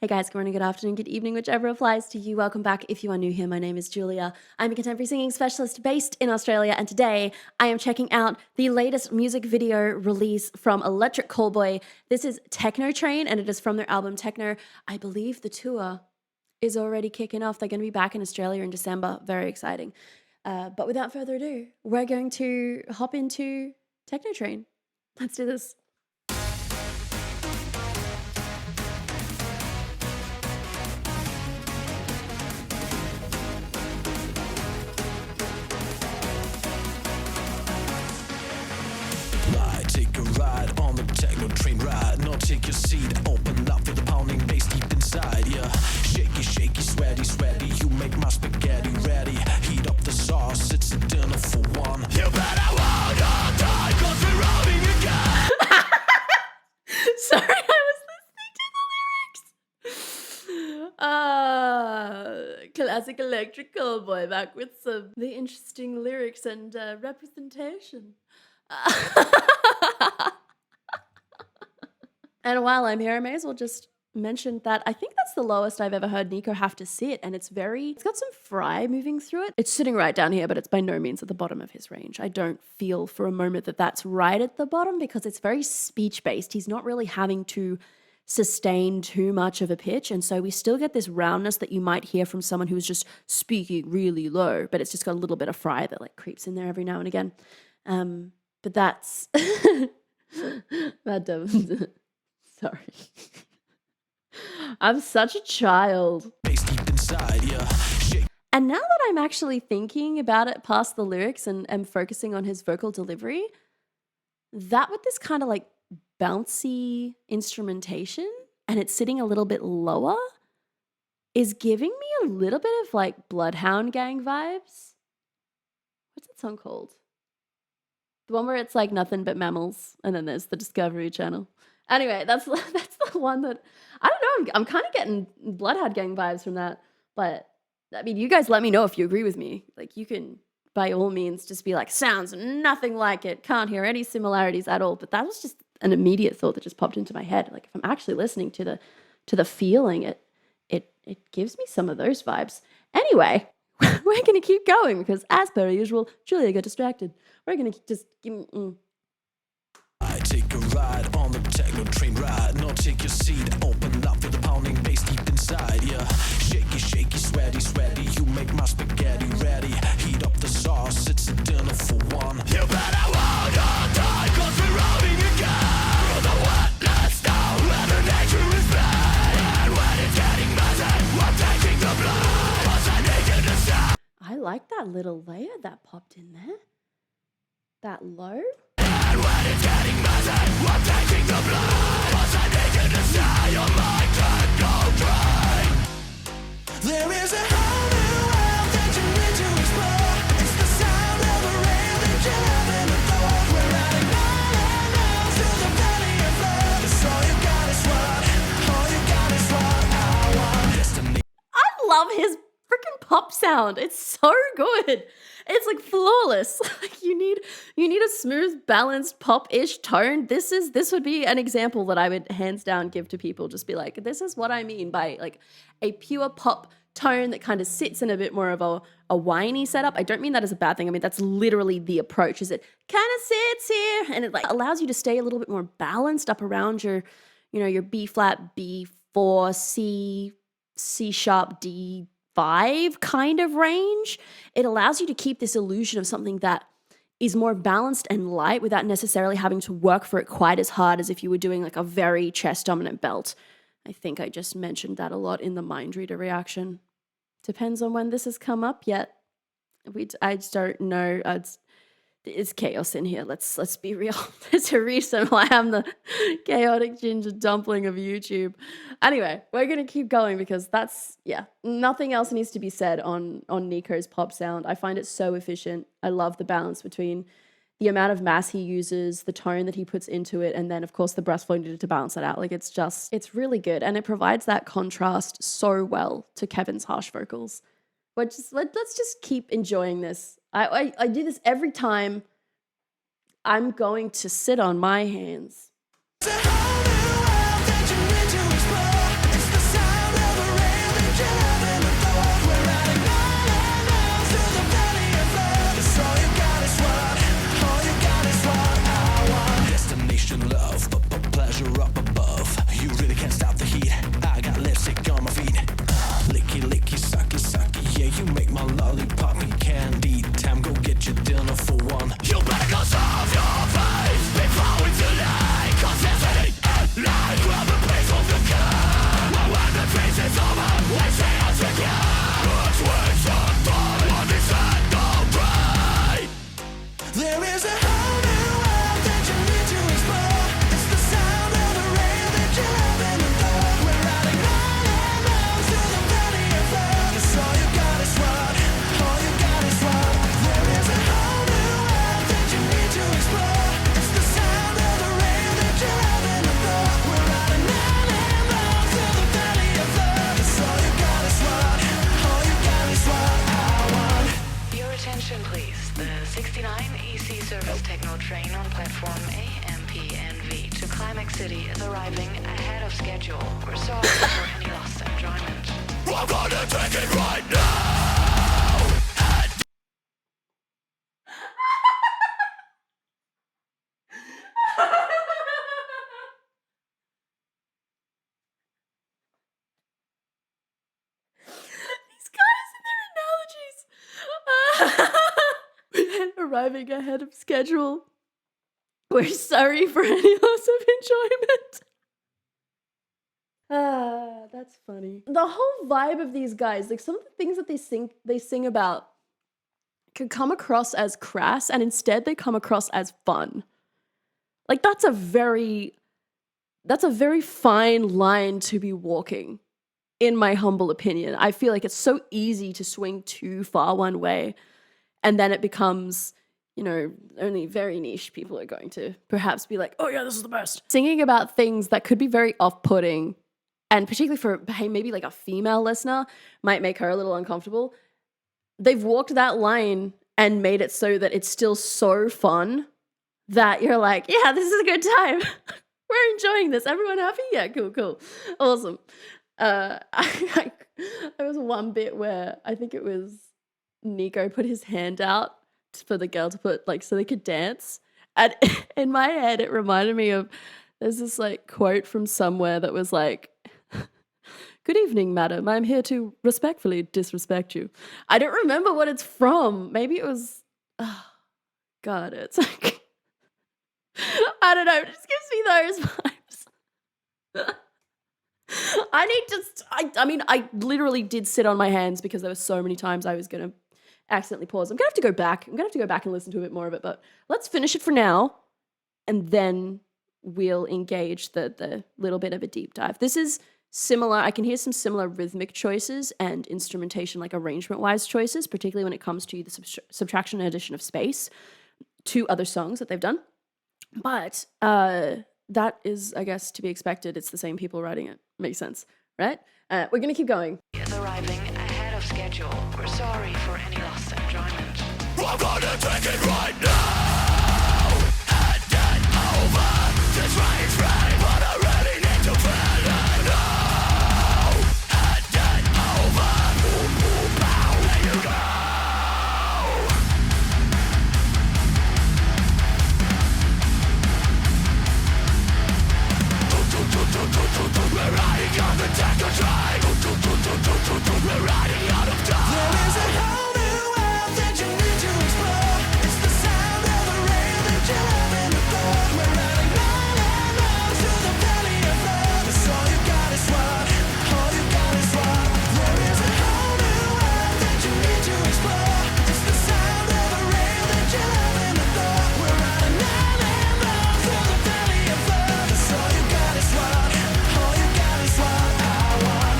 Hey guys, good morning, good afternoon, good evening, whichever applies to you. Welcome back. If you are new here, my name is Julia. I'm a contemporary singing specialist based in Australia, and today I am checking out the latest music video release from Electric Callboy. This is Tekkno Train, and it is from their album Tekkno. I believe the tour is already kicking off. They're going to be back in Australia in December. Very exciting. But without further ado, we're going to hop into Tekkno Train. Let's do this. Take a ride on the Tekkno Train ride. Now take your seat, open up, feel the pounding bass deep inside. Yeah, shaky, shaky, sweaty, sweaty. You make my spaghetti ready. Heat up the sauce, it's a dinner for one. You better hold on tight, 'cause we're rolling again. Sorry, I was listening to the lyrics. Classic Electric Callboy back with some the interesting lyrics and representation. And while I'm here, I may as well just mention that I think that's the lowest I've ever heard Nico have to sit, and it's got some fry moving through it. It's sitting right down here, but it's by no means at the bottom of his range. I don't feel for a moment that that's right at the bottom because it's very speech-based. He's not really having to sustain too much of a pitch, and so we still get this roundness that you might hear from someone who's just speaking really low, but it's just got a little bit of fry that like creeps in there every now and again. But that's that sorry. I'm such a child. Bass deep inside, yeah. And now that I'm actually thinking about it past the lyrics and focusing on his vocal delivery, that with this kind of like bouncy instrumentation and it's sitting a little bit lower is giving me a little bit of like Bloodhound Gang vibes. What's that song called? The one where it's like nothing but mammals, and then there's the Discovery Channel. Anyway, that's the one that, I don't know, I'm kind of getting Bloodhound Gang vibes from that. But, I mean, you guys let me know if you agree with me. Like, you can, by all means, just be like, sounds nothing like it, can't hear any similarities at all. But that was just an immediate thought that just popped into my head. Like, if I'm actually listening to the feeling, it gives me some of those vibes. Anyway, we're going to keep going because, as per usual, Julia got distracted. We're going to just give I take a ride on the Tekkno Train ride. Now take your seat, open up, feel the pounding bass deep inside. Yeah, shaky, shaky, sweaty, sweaty. You make my spaghetti ready. Heat up the sauce, it's a dinner for one. You better hold on tight, 'cause we're rolling again. Through the wetness now, where the nature is pain. And when it's getting messy, we're taking the blood. 'Cause I need you to stop. I like that little layer that popped in there. That low. And when it's getting messy, we're taking the blood. 'Cause I need you to stay on my Tekkno Train. There is a whole new world that you need to explore. It's the sound of a rain that you haven't before. We're adding more miles to the valley of love. It's all you got is what, all you got is what I want. Destiny. I love his freaking pop sound. It's so good. It's like flawless. Like you need a smooth, balanced pop-ish tone. This would be an example that I would hands down give to people. Just be like, this is what I mean by like a pure pop tone that kind of sits in a bit more of a whiny setup. I don't mean that as a bad thing. I mean, that's literally the approach, is it kind of sits here and it like allows you to stay a little bit more balanced up around your, your B flat, B4, C sharp, D5 kind of range. It allows you to keep this illusion of something that is more balanced and light without necessarily having to work for it quite as hard as if you were doing like a very chest dominant belt. I think I just mentioned that a lot in the mind reader reaction. Depends on when this has come up yet. I just don't know. It's chaos in here. Let's be real. There's a reason why I'm the chaotic ginger dumpling of YouTube. Anyway, we're going to keep going because nothing else needs to be said on Nico's pop sound. I find it so efficient. I love the balance between the amount of mass he uses, the tone that he puts into it, and then of course the breath flow needed to balance that out. Like it's really good. And it provides that contrast so well to Kevin's harsh vocals. Let's just keep enjoying this. I do this every time I'm going to sit on my hands. It's a whole new world that you need to explore. It's the sound I'm gonna take it right now. These guys and their analogies. Arriving ahead of schedule. We're sorry for any loss of enjoyment. That's funny. The whole vibe of these guys, like some of the things that they sing about can come across as crass, and instead they come across as fun. Like that's a very fine line to be walking, in my humble opinion. I feel like it's so easy to swing too far one way, and then it becomes, you know, only very niche people are going to perhaps be like, oh yeah, this is the best. Singing about things that could be very off-putting, and particularly for, hey, maybe like a female listener, might make her a little uncomfortable. They've walked that line and made it so that it's still so fun that you're like, yeah, this is a good time. We're enjoying this. Everyone happy? Yeah, cool. Awesome. There was one bit where I think it was Nico put his hand out for the girl to put, like, so they could dance. And in my head, it reminded me of, there's this like quote from somewhere that was like, good evening, madam. I'm here to respectfully disrespect you. I don't remember what it's from. Maybe it was, oh, God, it's like, I don't know. It just gives me those vibes. I mean, I literally did sit on my hands because there were so many times I was going to accidentally pause. I'm going to have to go back. I'm going to have to go back and listen to a bit more of it, but let's finish it for now. And then we'll engage the little bit of a deep dive. This is similar. I can hear some similar rhythmic choices and instrumentation, like arrangement-wise choices, particularly when it comes to the subtraction and addition of space to other songs that they've done. But that is, I guess, to be expected. It's the same people writing it. Makes sense, right? We're going to keep going. Is arriving ahead of schedule. We're sorry for any lost enjoyment. I'm gonna take it right now and get over this rage train, but I really need to feel it now and get over. Boom, boom, pow, there you go. We're riding on the Tekkno Train. We're riding out of time. There is a whole new world that you need to explore. It's the sound of the rain that you have in the thought. We're riding round and round through the valley of love. It's all you got is what, all you got is what. There is a whole new world that you need to explore. It's the sound of the rain that you have in the thought. We're riding round and round through the valley of love. It's all you got is what, all you got is what I want.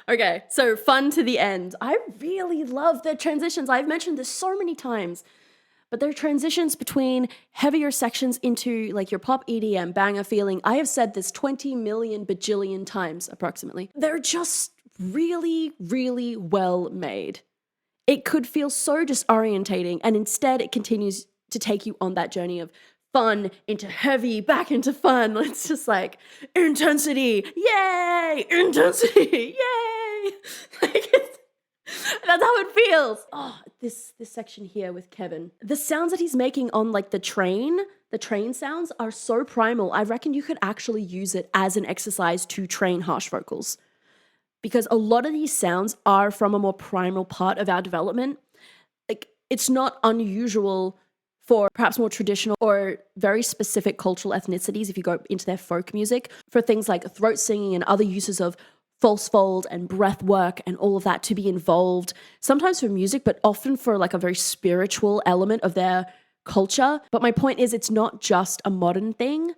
Okay. So fun to the end. I really love their transitions. I've mentioned this so many times, but their transitions between heavier sections into like your pop EDM banger feeling. I have said this 20 million bajillion times approximately. They're just really, really well made. It could feel so disorientating, and instead it continues to take you on that journey of fun into heavy, back into fun. It's just like intensity, yay! Intensity, yay! Like that's how it feels. Oh, this section here with Kevin, the sounds that he's making on like the train sounds are so primal. I reckon you could actually use it as an exercise to train harsh vocals, because a lot of these sounds are from a more primal part of our development. Like it's not unusual for perhaps more traditional or very specific cultural ethnicities, if you go into their folk music, for things like throat singing and other uses of false fold and breath work and all of that to be involved, sometimes for music, but often for like a very spiritual element of their culture. But my point is, it's not just a modern thing.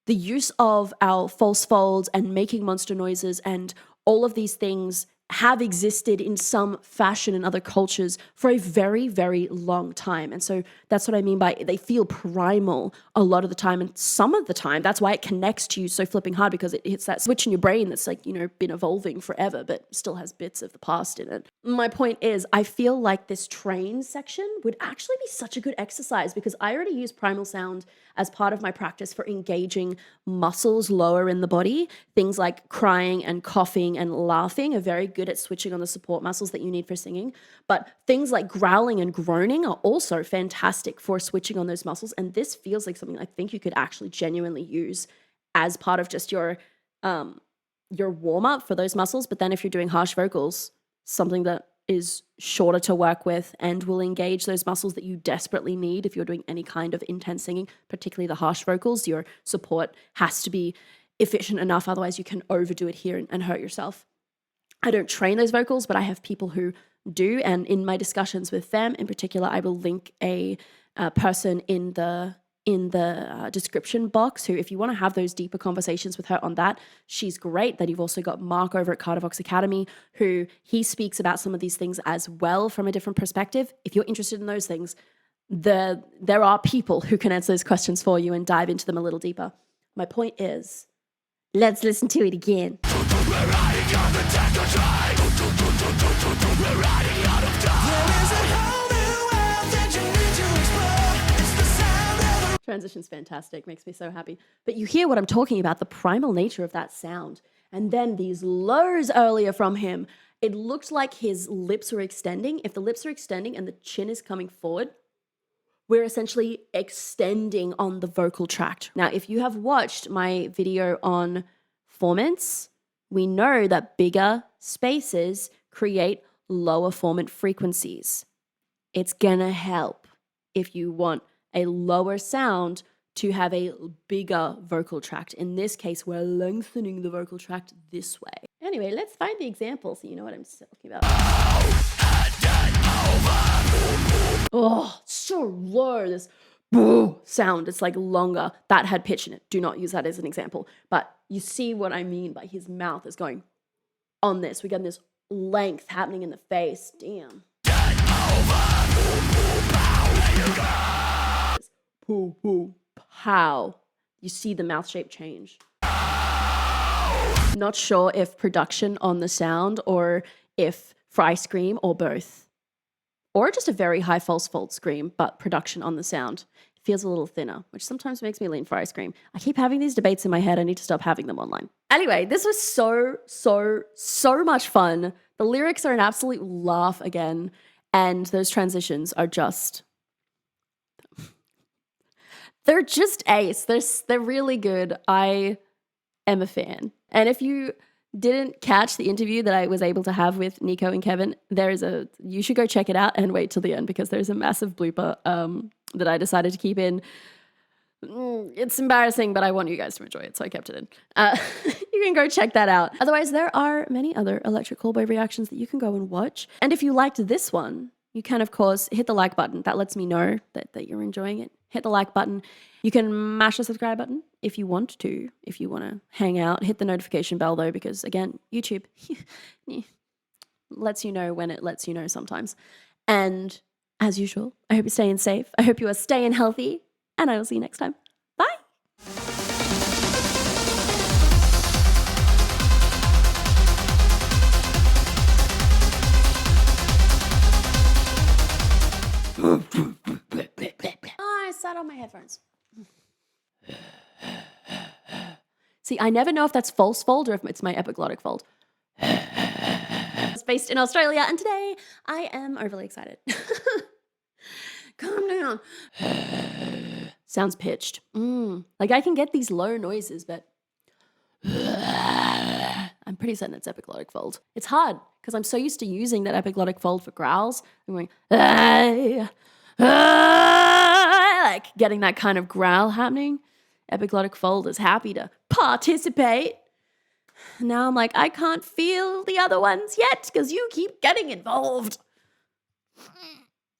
The use of our false folds and making monster noises and all of these things have existed in some fashion in other cultures for a very, very long time. And so that's what I mean by they feel primal a lot of the time. And some of the time, that's why it connects to you so flipping hard, because it hits that switch in your brain that's like, been evolving forever, but still has bits of the past in it. My point is, I feel like this train section would actually be such a good exercise, because I already use primal sound as part of my practice for engaging muscles lower in the body. Things like crying and coughing and laughing are very good at switching on the support muscles that you need for singing. But things like growling and groaning are also fantastic for switching on those muscles. And this feels like something I think you could actually genuinely use as part of just your warm up for those muscles. But then if you're doing harsh vocals, something that is shorter to work with and will engage those muscles that you desperately need if you're doing any kind of intense singing, particularly the harsh vocals. Your support has to be efficient enough, otherwise you can overdo it here and hurt yourself. I don't train those vocals, but I have people who do, and in my discussions with them in particular, I will link a person in the description box who, if you want to have those deeper conversations with her on that, she's great. Then you've also got Mark over at Cardivox Academy, who he speaks about some of these things as well from a different perspective. If you're interested in those things, there are people who can answer those questions for you and dive into them a little deeper. My point is, let's listen to it again. We're riding on the Tekkno Train. We're riding out of time. There is a whole new world that you need to explore. It's the sound of the Transition's fantastic, makes me so happy. But you hear what I'm talking about, the primal nature of that sound. And then these lows earlier from him, it looked like his lips were extending. If the lips are extending and the chin is coming forward, we're essentially extending on the vocal tract. Now, if you have watched my video on formants, we know that bigger spaces create lower formant frequencies. It's gonna help if you want a lower sound to have a bigger vocal tract. In this case, we're lengthening the vocal tract this way. Anyway, let's find the example so you know what I'm talking about. Oh, so low, this boo sound. It's like longer. That had pitch in it. Do not use that as an example. But you see what I mean by his mouth is going on this. We got this length happening in the face. Damn. Poo, poo, pow. You see the mouth shape change. Not sure if production on the sound or if fry scream or both. Or just a very high false fold scream, but production on the sound feels a little thinner, which sometimes makes me lean for ice cream. I keep having these debates in my head. I need to stop having them online. Anyway, this was so much fun. The lyrics are an absolute laugh again, and those transitions are just... they're just ace. They're really good. I am a fan. And if you didn't catch the interview that I was able to have with Nico and Kevin, you should go check it out and wait till the end, because there's a massive blooper that I decided to keep in. It's embarrassing, but I want you guys to enjoy it, so I kept it in. You can go check that out. Otherwise, there are many other Electric Callboy reactions that you can go and watch. And if you liked this one, you can, of course, hit the like button. That lets me know that you're enjoying it. Hit the like button. You can mash the subscribe button if you want to, if you want to hang out. Hit the notification bell, though, because, again, YouTube lets you know when it lets you know sometimes. And as usual, I hope you're staying safe. I hope you are staying healthy. And I will see you next time. Bye. Oh, I sat on my headphones. See, I never know if that's false fold or if it's my epiglottic fold. It's based in Australia, and today I am overly excited. Calm down. Sounds pitched. Like I can get these low noises, but I'm pretty certain it's epiglottic fold. It's hard because I'm so used to using that epiglottic fold for growls. I'm going, like getting that kind of growl happening. Epiglottic fold is happy to participate. Now I'm like, I can't feel the other ones yet because you keep getting involved.